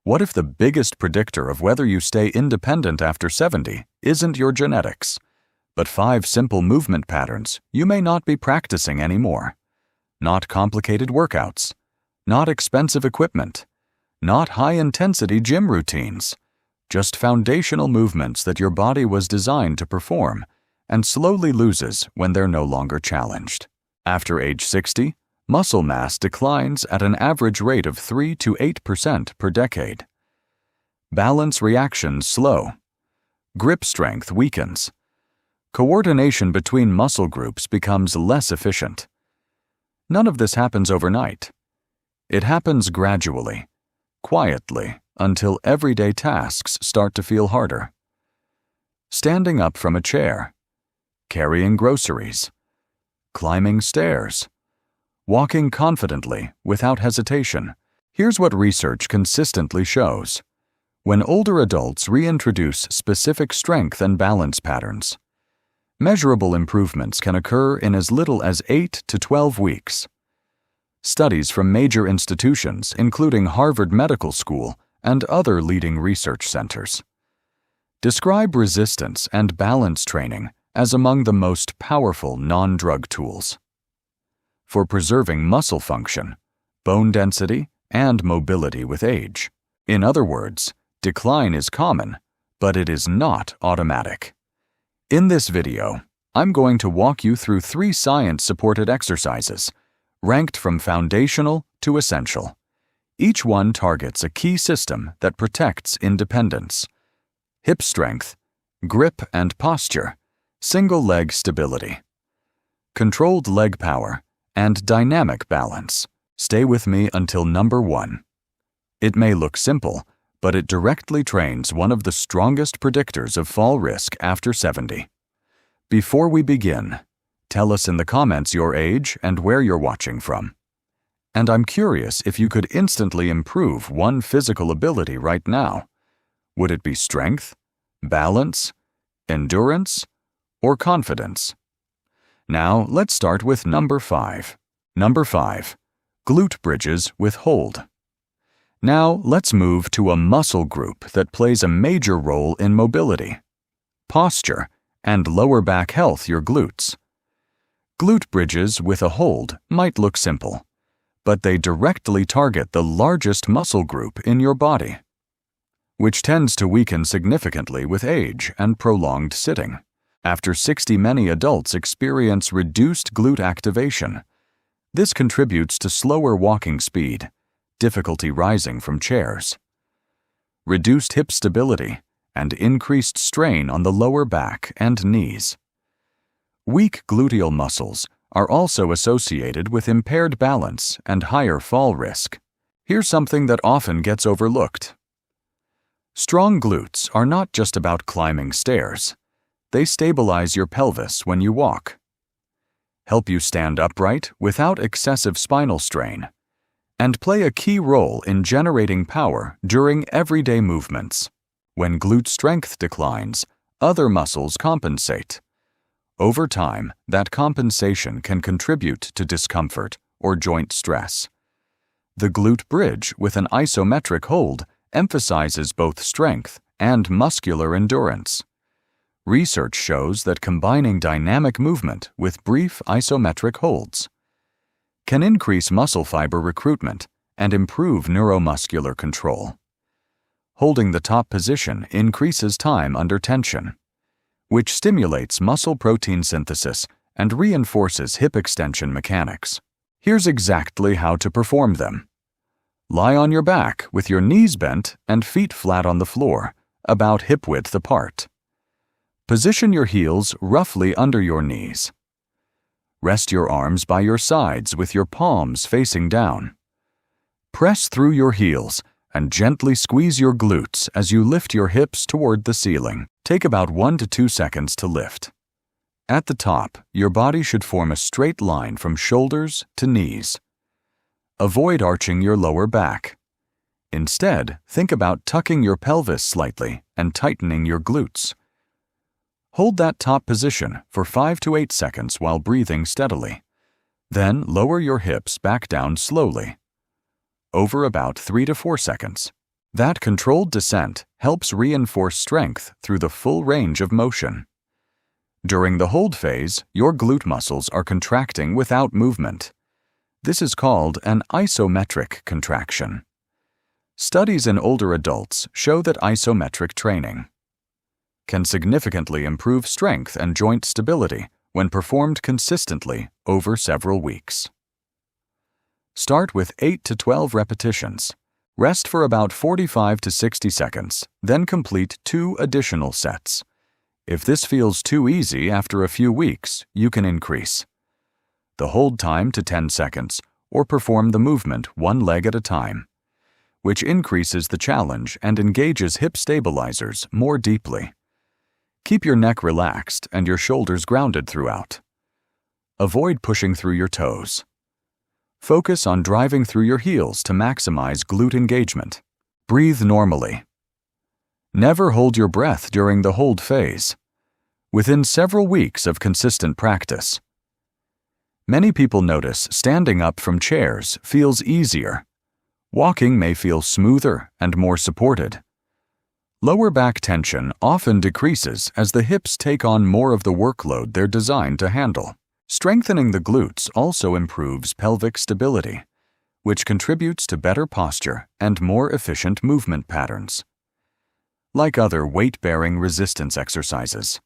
What if the biggest predictor of whether you stay independent after 70 isn't your genetics, but 5 simple movement patterns you may not be practicing anymore? Not complicated workouts, not expensive equipment, not high-intensity gym routines, just foundational movements that your body was designed to perform and slowly loses when they're no longer challenged. After age 60, muscle mass declines at an average rate of 3 to 8% per decade. Balance reactions slow. Grip strength weakens. Coordination between muscle groups becomes less efficient. None of this happens overnight. It happens gradually, quietly, until everyday tasks start to feel harder. Standing up from a chair, carrying groceries, climbing stairs, walking confidently without hesitation. Here's what research consistently shows. When older adults reintroduce specific strength and balance patterns, measurable improvements can occur in as little as 8 to 12 weeks. Studies from major institutions, including Harvard Medical School and other leading research centers, describe resistance and balance training as among the most powerful non-drug tools for preserving muscle function, bone density, and mobility with age. In other words, decline is common, but it is not automatic. In this video, I'm going to walk you through 3 science-supported exercises, ranked from foundational to essential. Each one targets a key system that protects independence: hip strength, grip and posture, single leg stability, controlled leg power, and dynamic balance. Stay with me until number 1. It may look simple, but it directly trains one of the strongest predictors of fall risk after 70. Before we begin, tell us in the comments your age and where you're watching from. And I'm curious if you could instantly improve one physical ability right now. Would it be strength, balance, endurance, or confidence? Now, let's start with number 5. Number 5. Glute bridges with hold. Now, let's move to a muscle group that plays a major role in mobility, posture, and lower back health, your glutes. Glute bridges with a hold might look simple, but they directly target the largest muscle group in your body, which tends to weaken significantly with age and prolonged sitting. After 60, many adults experience reduced glute activation. This contributes to slower walking speed, difficulty rising from chairs, reduced hip stability, and increased strain on the lower back and knees. Weak gluteal muscles are also associated with impaired balance and higher fall risk. Here's something that often gets overlooked. Strong glutes are not just about climbing stairs. They stabilize your pelvis when you walk, help you stand upright without excessive spinal strain, and play a key role in generating power during everyday movements. When glute strength declines, other muscles compensate. Over time, that compensation can contribute to discomfort or joint stress. The glute bridge with an isometric hold emphasizes both strength and muscular endurance. Research shows that combining dynamic movement with brief isometric holds can increase muscle fiber recruitment and improve neuromuscular control. Holding the top position increases time under tension, which stimulates muscle protein synthesis and reinforces hip extension mechanics. Here's exactly how to perform them. Lie on your back with your knees bent and feet flat on the floor, about hip width apart. Position your heels roughly under your knees. Rest your arms by your sides with your palms facing down. Press through your heels and gently squeeze your glutes as you lift your hips toward the ceiling. Take about 1 to 2 seconds to lift. At the top, your body should form a straight line from shoulders to knees. Avoid arching your lower back. Instead, think about tucking your pelvis slightly and tightening your glutes. Hold that top position for 5 to 8 seconds while breathing steadily. Then lower your hips back down slowly, over about 3 to 4 seconds. That controlled descent helps reinforce strength through the full range of motion. During the hold phase, your glute muscles are contracting without movement. This is called an isometric contraction. Studies in older adults show that isometric training can significantly improve strength and joint stability when performed consistently over several weeks. Start with 8 to 12 repetitions. Rest for about 45 to 60 seconds, then complete 2 additional sets. If this feels too easy after a few weeks, you can increase the hold time to 10 seconds or perform the movement one leg at a time, which increases the challenge and engages hip stabilizers more deeply. Keep your neck relaxed and your shoulders grounded throughout. Avoid pushing through your toes. Focus on driving through your heels to maximize glute engagement. Breathe normally. Never hold your breath during the hold phase. Within several weeks of consistent practice, many people notice standing up from chairs feels easier. Walking may feel smoother and more supported. Lower back tension often decreases as the hips take on more of the workload they're designed to handle. Strengthening the glutes also improves pelvic stability, which contributes to better posture and more efficient movement patterns. Like other weight-bearing resistance exercises,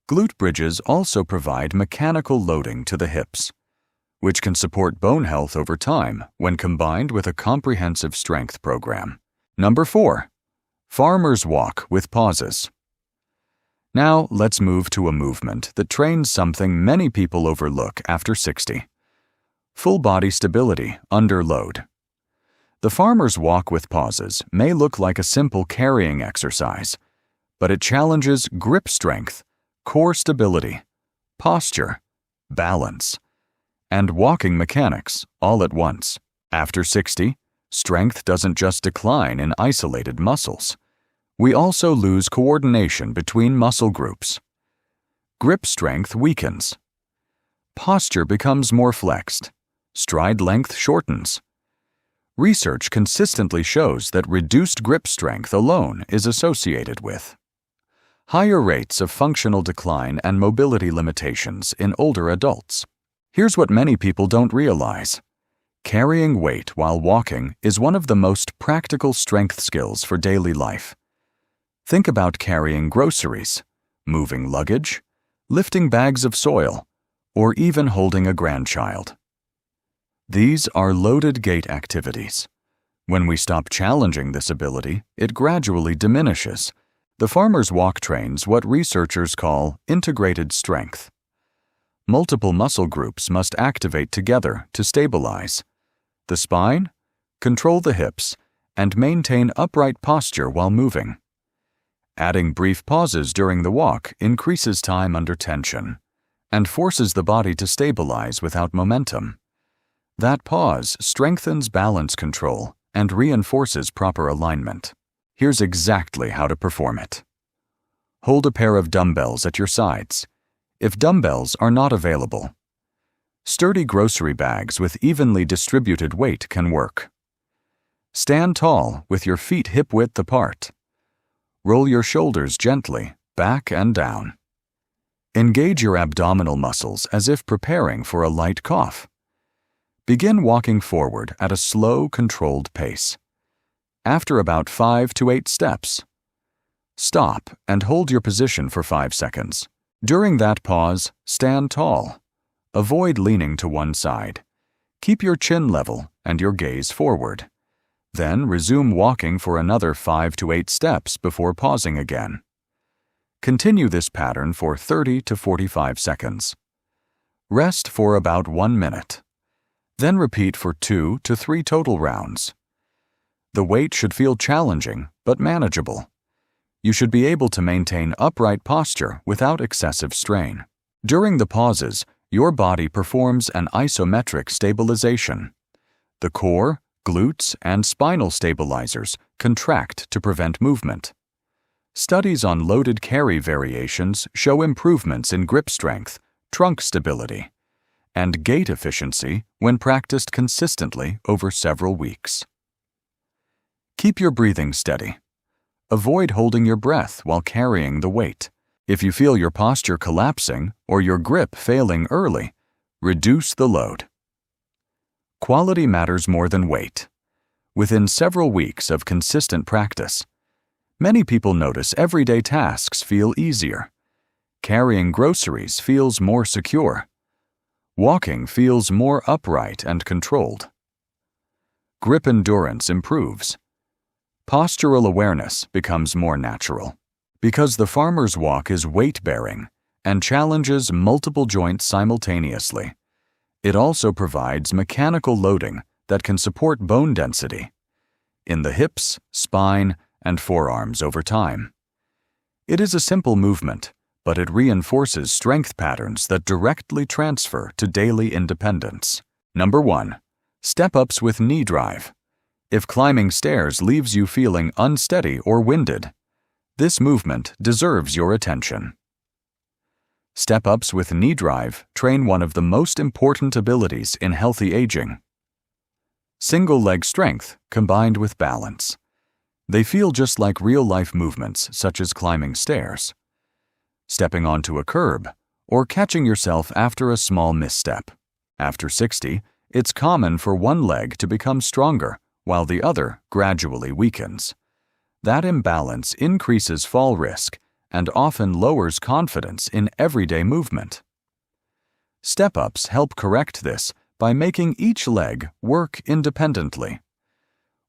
glute bridges also provide mechanical loading to the hips, which can support bone health over time when combined with a comprehensive strength program. Number 4. Farmer's walk with pauses. Now let's move to a movement that trains something many people overlook after 60. Full body stability under load. The farmer's walk with pauses may look like a simple carrying exercise, but it challenges grip strength, core stability, posture, balance, and walking mechanics all at once. After 60, strength doesn't just decline in isolated muscles. We also lose coordination between muscle groups. Grip strength weakens. Posture becomes more flexed. Stride length shortens. Research consistently shows that reduced grip strength alone is associated with higher rates of functional decline and mobility limitations in older adults. Here's what many people don't realize. Carrying weight while walking is one of the most practical strength skills for daily life. Think about carrying groceries, moving luggage, lifting bags of soil, or even holding a grandchild. These are loaded gait activities. When we stop challenging this ability, it gradually diminishes. The farmer's walk trains what researchers call integrated strength. Multiple muscle groups must activate together to stabilize the spine, control the hips, and maintain upright posture while moving. Adding brief pauses during the walk increases time under tension and forces the body to stabilize without momentum. That pause strengthens balance control and reinforces proper alignment. Here's exactly how to perform it. Hold a pair of dumbbells at your sides. If dumbbells are not available, sturdy grocery bags with evenly distributed weight can work. Stand tall with your feet hip-width apart. Roll your shoulders gently, back and down. Engage your abdominal muscles as if preparing for a light cough. Begin walking forward at a slow, controlled pace. After about 5 to 8 steps, stop and hold your position for 5 seconds. During that pause, stand tall. Avoid leaning to one side. Keep your chin level and your gaze forward. Then resume walking for another 5 to 8 steps before pausing again. Continue this pattern for 30 to 45 seconds. Rest for about 1 minute. Then repeat for 2 to 3 total rounds. The weight should feel challenging but manageable. You should be able to maintain upright posture without excessive strain. During the pauses, your body performs an isometric stabilization. The core, glutes, and spinal stabilizers contract to prevent movement. Studies on loaded carry variations show improvements in grip strength, trunk stability, and gait efficiency when practiced consistently over several weeks. Keep your breathing steady. Avoid holding your breath while carrying the weight. If you feel your posture collapsing or your grip failing early, reduce the load. Quality matters more than weight. Within several weeks of consistent practice, many people notice everyday tasks feel easier. Carrying groceries feels more secure. Walking feels more upright and controlled. Grip endurance improves. Postural awareness becomes more natural. Because the farmer's walk is weight-bearing and challenges multiple joints simultaneously, it also provides mechanical loading that can support bone density in the hips, spine, and forearms over time. It is a simple movement, but it reinforces strength patterns that directly transfer to daily independence. Number 1. Step-ups with knee drive. If climbing stairs leaves you feeling unsteady or winded, this movement deserves your attention. Step-ups with knee drive train one of the most important abilities in healthy aging: single leg strength combined with balance. They feel just like real-life movements such as climbing stairs, stepping onto a curb, or catching yourself after a small misstep. After 60, it's common for one leg to become stronger while the other gradually weakens. That imbalance increases fall risk and often lowers confidence in everyday movement. Step-ups help correct this by making each leg work independently,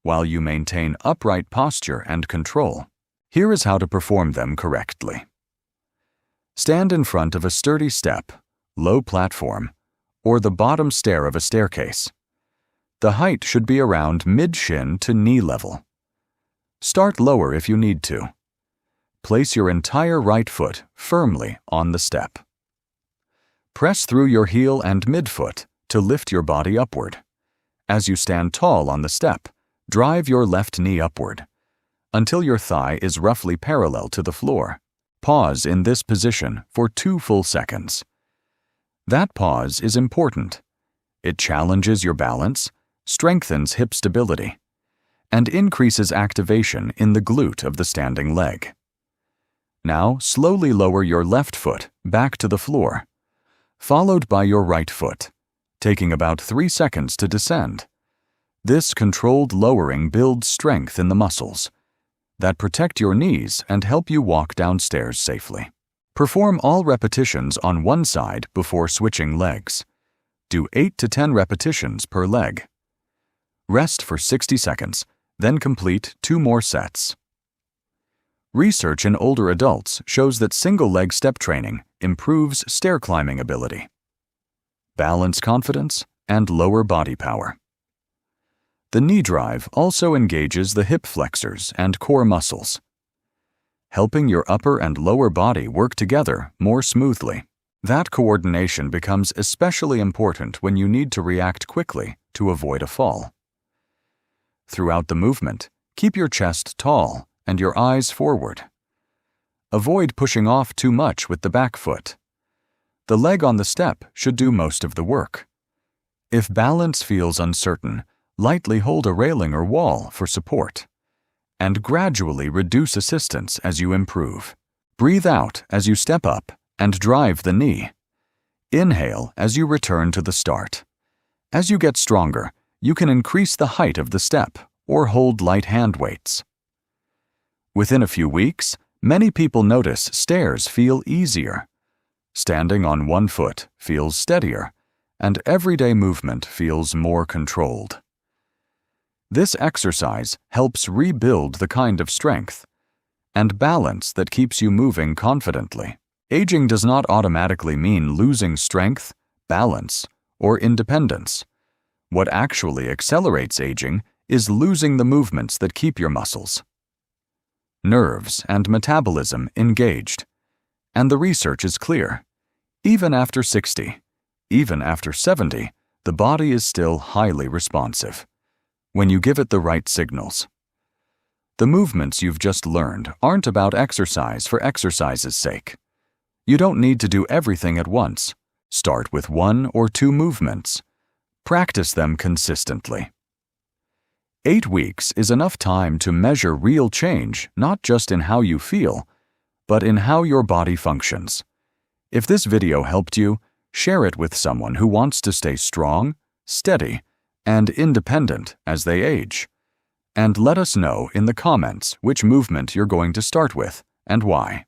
while you maintain upright posture and control. Here is how to perform them correctly. Stand in front of a sturdy step, low platform, or the bottom stair of a staircase. The height should be around mid-shin to knee level. Start lower if you need to. Place your entire right foot firmly on the step. Press through your heel and midfoot to lift your body upward. As you stand tall on the step, drive your left knee upward until your thigh is roughly parallel to the floor. Pause in this position for 2 full seconds. That pause is important. It challenges your balance, strengthens hip stability, and increases activation in the glute of the standing leg. Now, slowly lower your left foot back to the floor, followed by your right foot, taking about 3 seconds to descend. This controlled lowering builds strength in the muscles that protect your knees and help you walk downstairs safely. Perform all repetitions on one side before switching legs. Do 8 to 10 repetitions per leg. Rest for 60 seconds, then complete 2 more sets. Research in older adults shows that single-leg step training improves stair climbing ability, balance confidence, and lower body power. The knee drive also engages the hip flexors and core muscles, helping your upper and lower body work together more smoothly. That coordination becomes especially important when you need to react quickly to avoid a fall. Throughout the movement, keep your chest tall and your eyes forward. Avoid pushing off too much with the back foot. The leg on the step should do most of the work. If balance feels uncertain, lightly hold a railing or wall for support, and gradually reduce assistance as you improve. Breathe out as you step up and drive the knee. Inhale as you return to the start. As you get stronger, you can increase the height of the step or hold light hand weights. Within a few weeks, many people notice stairs feel easier. Standing on one foot feels steadier, and everyday movement feels more controlled. This exercise helps rebuild the kind of strength and balance that keeps you moving confidently. Aging does not automatically mean losing strength, balance, or independence. What actually accelerates aging is losing the movements that keep your muscles, nerves, and metabolism engaged. And the research is clear. Even after 60, even after 70, the body is still highly responsive when you give it the right signals. The movements you've just learned aren't about exercise for exercise's sake. You don't need to do everything at once. Start with 1 or 2 movements. Practice them consistently. 8 weeks is enough time to measure real change, not just in how you feel, but in how your body functions. If this video helped you, share it with someone who wants to stay strong, steady, and independent as they age. And let us know in the comments which movement you're going to start with and why.